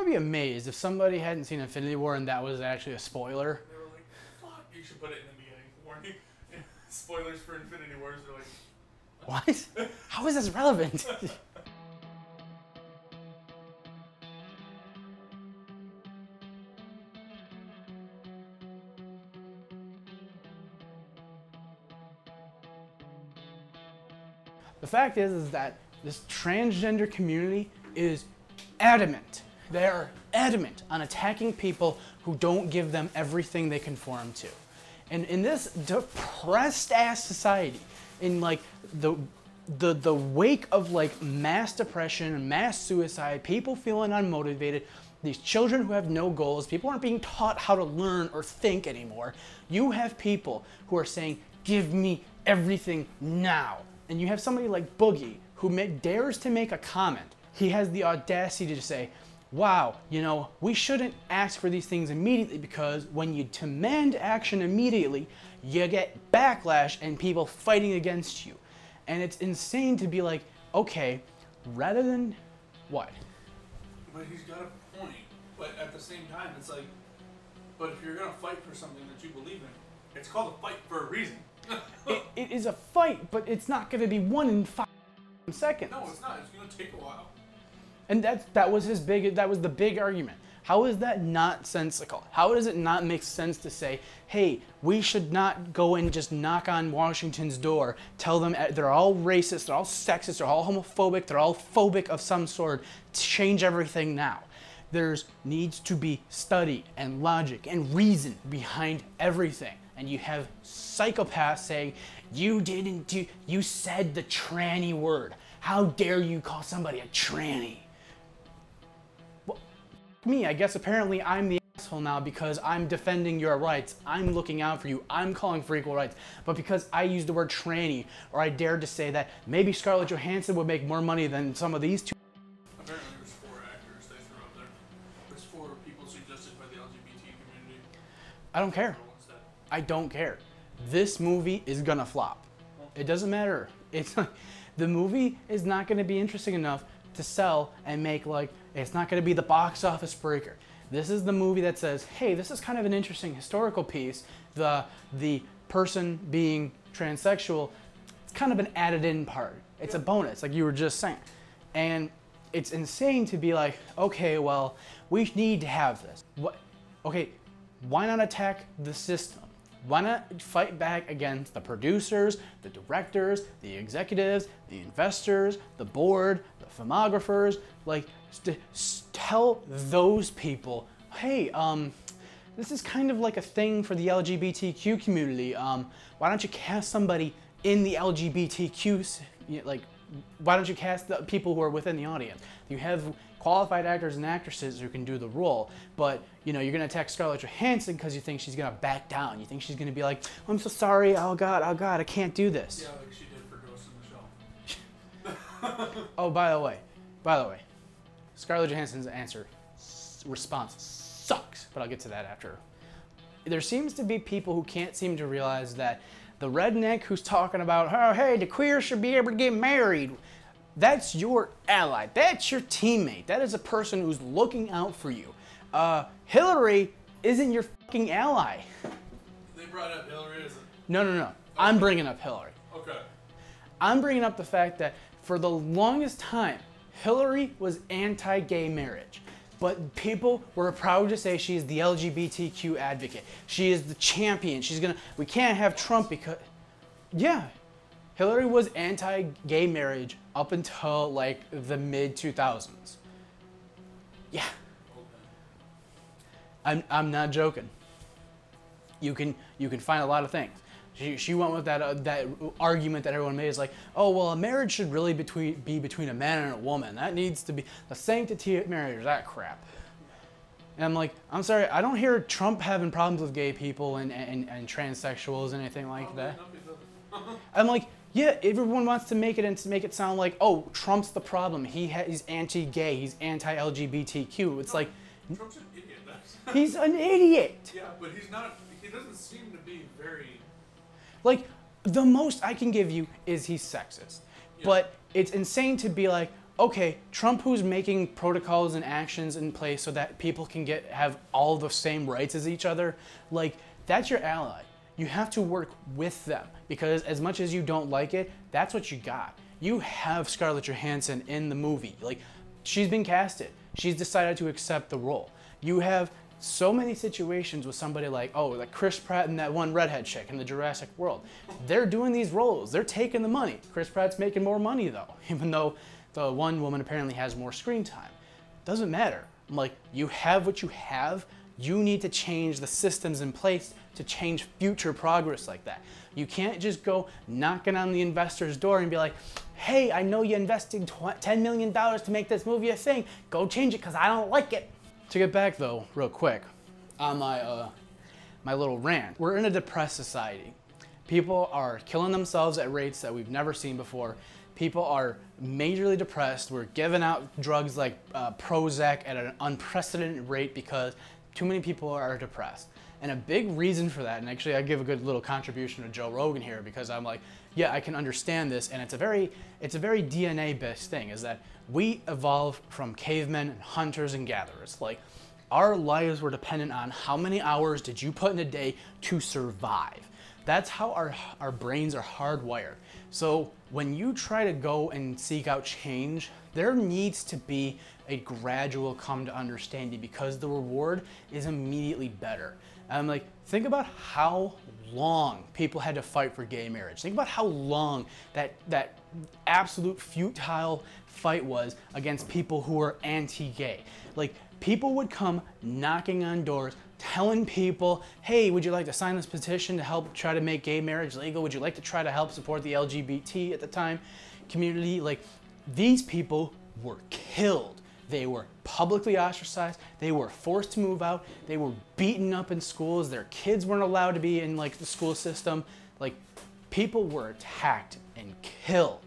would be amazed if somebody hadn't seen Infinity War and that was actually a spoiler. They were like, fuck, you should put it in the beginning. Warning. Spoilers for Infinity Wars. They're like, What? How is this relevant? The fact is that this transgender community is adamant. They are adamant on attacking people who don't give them everything they conform to. And in this depressed ass society, in like the wake of like mass depression and mass suicide, people feeling unmotivated, these children who have no goals, people aren't being taught how to learn or think anymore. You have people who are saying, give me everything now. And you have somebody like Boogie who dares to make a comment. He has the audacity to say, wow, you know, we shouldn't ask for these things immediately because when you demand action immediately, you get backlash and people fighting against you. And it's insane to be like, okay, rather than what? But he's got a point. But at the same time, it's like, but if you're going to fight for something that you believe in, it's called a fight for a reason. It is a fight, but it's not going to be won in 5 seconds. No, it's not. It's going to take a while. And that was the big argument. How is that not sensical? How does it not make sense to say, hey, we should not go and just knock on Washington's door, tell them they're all racist, they're all sexist, they're all homophobic, they're all phobic of some sort, change everything now. There needs to be study and logic and reason behind everything. And you have psychopaths saying, you said the tranny word. How dare you call somebody a tranny? Well, me, I guess apparently I'm the asshole now because I'm defending your rights. I'm looking out for you. I'm calling for equal rights. But because I used the word tranny, or I dared to say that maybe Scarlett Johansson would make more money than some of these two. Apparently there's 4 actors they threw up there. There's 4 people suggested by the LGBT community. I don't care. I don't care. This movie is gonna flop. It doesn't matter. It's like, the movie is not gonna be interesting enough to sell and make like, it's not gonna be the box office breaker. This is the movie that says, hey, this is kind of an interesting historical piece. The person being transsexual, it's kind of an added in part. It's a bonus, like you were just saying. And it's insane to be like, okay, well, we need to have this. What? Okay, why not attack the system? Why not fight back against the producers, the directors, the executives, the investors, the board, the filmographers? Like, tell those people, hey, this is kind of like a thing for the LGBTQ community. Why don't you cast somebody in the LGBTQ, like, why don't you cast the people who are within the audience? You have qualified actors and actresses who can do the role, but you know, you're gonna attack Scarlett Johansson because you think she's gonna back down. You think she's gonna be like, I'm so sorry, oh God, I can't do this. Yeah, like she did for Ghost in the Shell. Oh, by the way, Scarlett Johansson's response sucks, but I'll get to that after. There seems to be people who can't seem to realize that the redneck who's talking about, oh, hey, the queers should be able to get married, that's your ally. That's your teammate. That is a person who's looking out for you. Hillary isn't your fucking ally. They brought up Hillary, isn't it? No. Okay. I'm bringing up Hillary. Okay. I'm bringing up the fact that for the longest time, Hillary was anti-gay marriage. But people were proud to say she's the LGBTQ advocate. She is the champion. We can't have Trump because, yeah. Hillary was anti-gay marriage up until like the mid-2000s. Yeah. I'm not joking. You can find a lot of things. She went with that argument that everyone made is like, oh well, a marriage should really be between a man and a woman. That needs to be the sanctity of marriage. That crap. And I'm like, I'm sorry, I don't hear Trump having problems with gay people and transsexuals and anything like that. I'm like, yeah, everyone wants to make it sound like, oh, Trump's the problem. He's anti-gay. He's anti-LGBTQ. It's like, Trump's an idiot. He's an idiot. Yeah, but he's not. He doesn't seem to be very. Like, the most I can give you is he's sexist. Yeah. But it's insane to be like, okay, Trump who's making protocols and actions in place so that people can have all the same rights as each other, like, that's your ally. You have to work with them because as much as you don't like it, that's what you got. You have Scarlett Johansson in the movie. Like, she's been casted. She's decided to accept the role. You have so many situations with somebody like, oh, like Chris Pratt and that one redhead chick in the Jurassic World. They're doing these roles. They're taking the money. Chris Pratt's making more money though, even though the one woman apparently has more screen time. Doesn't matter. I'm like, you have what you have. You need to change the systems in place to change future progress like that. You can't just go knocking on the investor's door and be like, hey, I know you invested $10 million to make this movie a thing. Go change it because I don't like it. To get back though, real quick, on my little rant, we're in a depressed society. People are killing themselves at rates that we've never seen before. People are majorly depressed. We're giving out drugs like Prozac at an unprecedented rate because too many people are depressed. And a big reason for that, and actually I give a good little contribution to Joe Rogan here because I'm like, yeah, I can understand this, and it's a very DNA-based thing, is that we evolved from cavemen and hunters and gatherers. Like, our lives were dependent on how many hours did you put in a day to survive. That's how our brains are hardwired. So when you try to go and seek out change, there needs to be a gradual come to understanding because the reward is immediately better. And I'm like, think about how long people had to fight for gay marriage. Think about how long that absolute futile fight was against people who were anti-gay. Like, people would come knocking on doors, telling people, hey, would you like to sign this petition to help try to make gay marriage legal? Would you like to try to help support the LGBT at the time community? Like, these people were killed. They were publicly ostracized. They were forced to move out. They were beaten up in schools. Their kids weren't allowed to be in like the school system. Like, people were attacked and killed.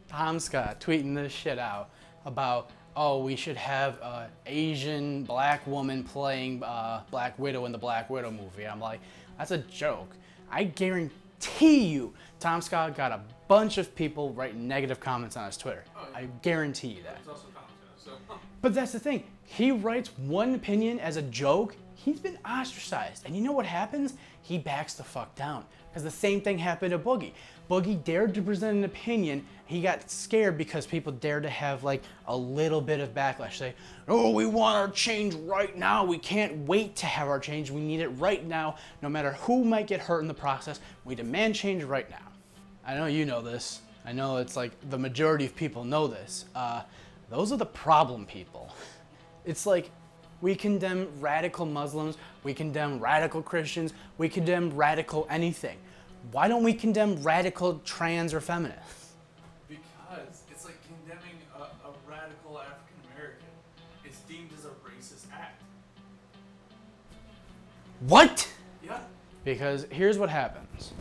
Tom Scott tweeting this shit out about, oh, we should have an Asian black woman playing Black Widow in the Black Widow movie. I'm like, that's a joke. I guarantee you Tom Scott got a bunch of people writing negative comments on his Twitter. Oh, yeah. I guarantee you that. It's also Tom Scott, so. But that's the thing. He writes one opinion as a joke. He's been ostracized. And you know what happens? He backs the fuck down. Because the same thing happened to Boogie. Boogie dared to present an opinion. He got scared because people dared to have like a little bit of backlash. Say, oh, we want our change right now. We can't wait to have our change. We need it right now. No matter who might get hurt in the process, we demand change right now. I know you know this. I know it's like the majority of people know this. Those are the problem people. It's like, we condemn radical Muslims, we condemn radical Christians, we condemn radical anything. Why don't we condemn radical trans or feminists? Because it's like condemning a radical African American. It's deemed as a racist act. What? Yeah. Because here's what happens,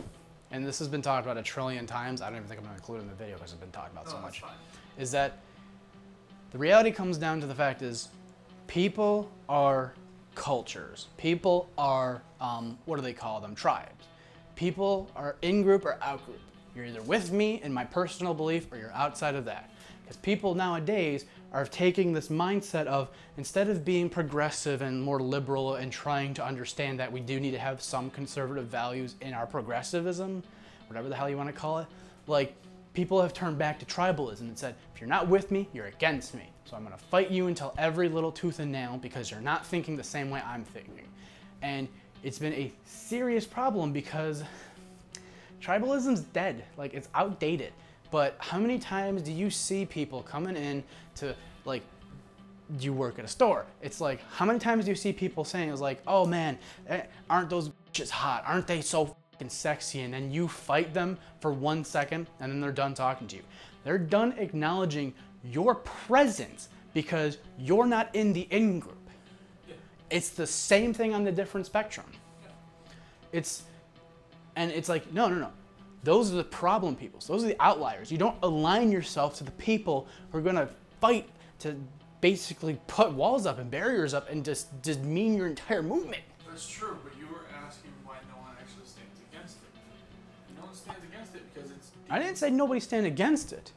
and this has been talked about a trillion times. I don't even think I'm going to include it in the video because it's been talked about so much. Fine. Is that the reality comes down to the fact is people are cultures. People are, what do they call them? Tribes. People are in-group or out-group. You're either with me in my personal belief or you're outside of that. Because people nowadays are taking this mindset of, instead of being progressive and more liberal and trying to understand that we do need to have some conservative values in our progressivism, whatever the hell you want to call it, like, people have turned back to tribalism and said, if you're not with me, you're against me. So I'm going to fight you until every little tooth and nail because you're not thinking the same way I'm thinking. And it's been a serious problem because tribalism's dead. Like, it's outdated. But how many times do you see people coming in to, like, you work at a store? It's like, how many times do you see people saying, it's like, oh man, aren't those bitches hot? Aren't they so sexy? And then you fight them for 1 second and then they're done talking to you. They're done acknowledging your presence because you're not in the in-group. Yeah. It's the same thing on the different spectrum. Yeah. It's like, no. Those are the problem people. Those are the outliers. You don't align yourself to the people who are gonna fight to basically put walls up and barriers up and just demean your entire movement. That's true, but you were asking why no one actually stands against it. No one stands against it because it's... I didn't say nobody stand against it.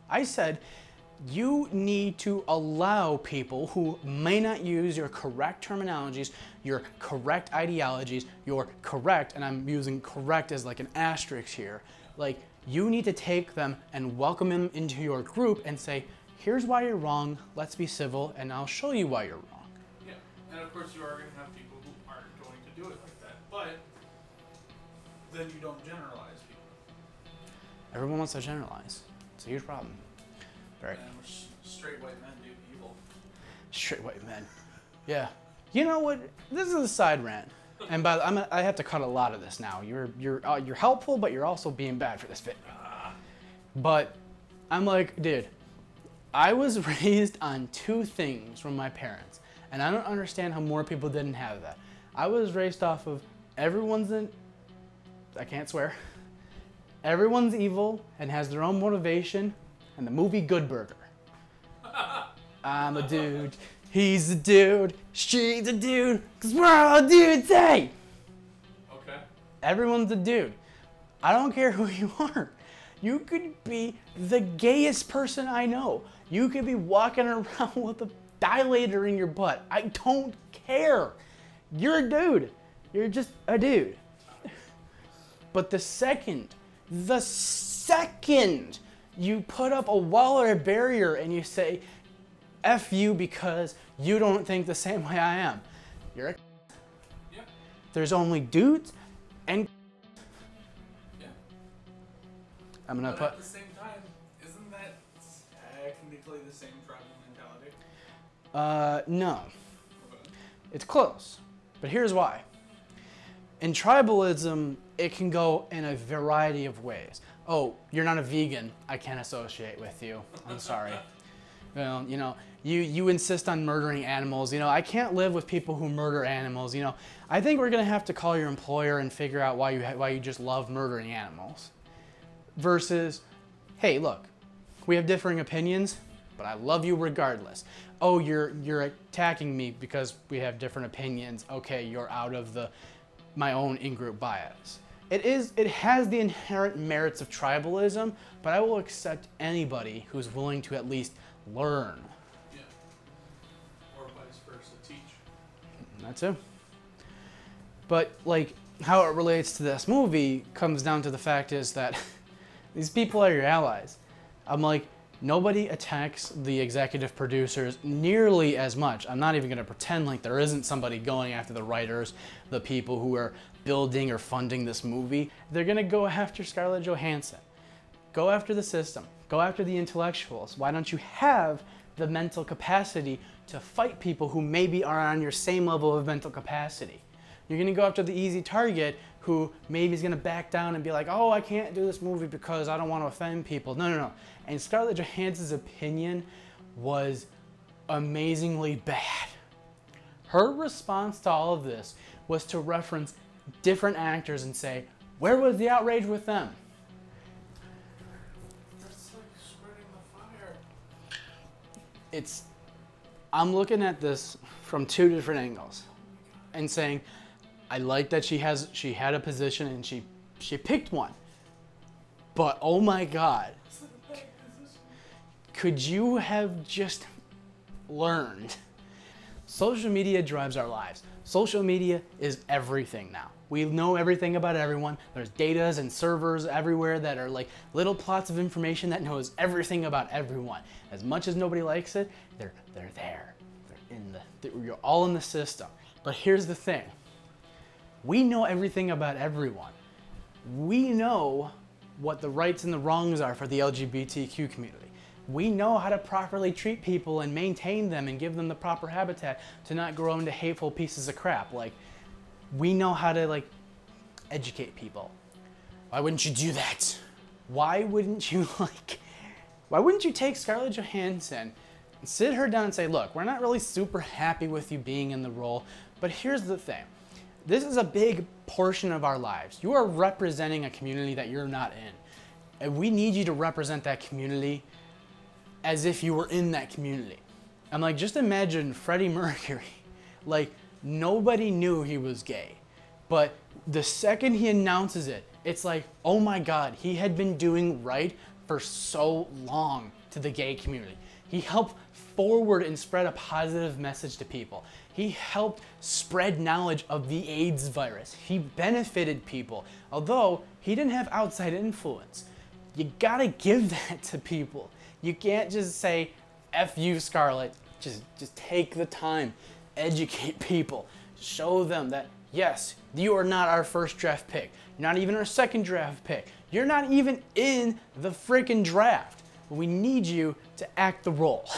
I said You need to allow people who may not use your correct terminologies, your correct ideologies, your correct, and I'm using correct as like an asterisk here, like you need to take them and welcome them into your group and say, here's why you're wrong, let's be civil, and I'll show you why you're wrong. Yeah, and of course you are going to have people who aren't going to do it like that, but then you don't generalize people. Everyone wants to generalize. It's a huge problem. Right. And straight white men do evil. Straight white men. Yeah. You know what? This is a side rant, and I have to cut a lot of this now. You're helpful, but you're also being bad for this bit. But I'm like, dude, I was raised on two things from my parents, and I don't understand how more people didn't have that. I was raised off of I can't swear. Everyone's evil and has their own motivation. And the movie Good Burger. I'm a dude, he's a dude, she's a dude, 'cause we're all dudes, hey! Okay. Everyone's a dude. I don't care who you are. You could be the gayest person I know. You could be walking around with a dilator in your butt. I don't care. You're a dude. You're just a dude. But the second you put up a wall or a barrier and you say, F you because you don't think the same way I am. You're a Yeah. There's only dudes and yeah. I'm gonna But put at the same time, isn't that technically the same tribal mentality? no. Okay. It's close. But here's why. In tribalism, it can go in a variety of ways. Oh, you're not a vegan, I can't associate with you. I'm sorry. Well, you know, you insist on murdering animals. You know, I can't live with people who murder animals. You know, I think we're gonna have to call your employer and figure out why you just love murdering animals. Versus, hey, look, we have differing opinions, but I love you regardless. Oh, you're attacking me because we have different opinions. Okay, you're out of my own in-group bias. It has the inherent merits of tribalism, but I will accept anybody who's willing to at least learn. Yeah. Or vice versa, teach. That's it. But like how it relates to this movie comes down to the fact is that these people are your allies. I'm like, nobody attacks the executive producers nearly as much. I'm not even gonna pretend like there isn't somebody going after the writers, the people who are building or funding this movie. They're gonna go after Scarlett Johansson. Go after the system. Go after the intellectuals. Why don't you have the mental capacity to fight people who maybe are on your same level of mental capacity? You're gonna go after the easy target who maybe is gonna back down and be like, oh, I can't do this movie because I don't want to offend people. No. And Scarlett Johansson's opinion was amazingly bad. Her response to all of this was to reference different actors and say, where was the outrage with them? That's like spreading the fire. I'm looking at this from two different angles and saying, I like that she had a position and she picked one. But oh my God, could you have just learned? Social media drives our lives. Social media is everything now. We know everything about everyone. There's datas and servers everywhere that are like little plots of information that knows everything about everyone. As much as nobody likes it, they're there. You're all in the system. But here's the thing. We know everything about everyone. We know what the rights and the wrongs are for the LGBTQ community. We know how to properly treat people and maintain them and give them the proper habitat to not grow into hateful pieces of crap. Like, we know how to like educate people. Why wouldn't you do that? Why wouldn't you take Scarlett Johansson and sit her down and say, look, we're not really super happy with you being in the role, but here's the thing. This is a big portion of our lives. You are representing a community that you're not in. And we need you to represent that community as if you were in that community. I'm like, just imagine Freddie Mercury. Like, nobody knew he was gay. But the second he announces it, it's like, oh my God, he had been doing right for so long to the gay community. He helped forward and spread a positive message to people. He helped spread knowledge of the AIDS virus. He benefited people, although he didn't have outside influence. You gotta give that to people. You can't just say, F you, Scarlett. Just take the time, educate people, show them that, yes, you are not our first draft pick. You're not even our second draft pick. You're not even in the freaking draft. We need you to act the role.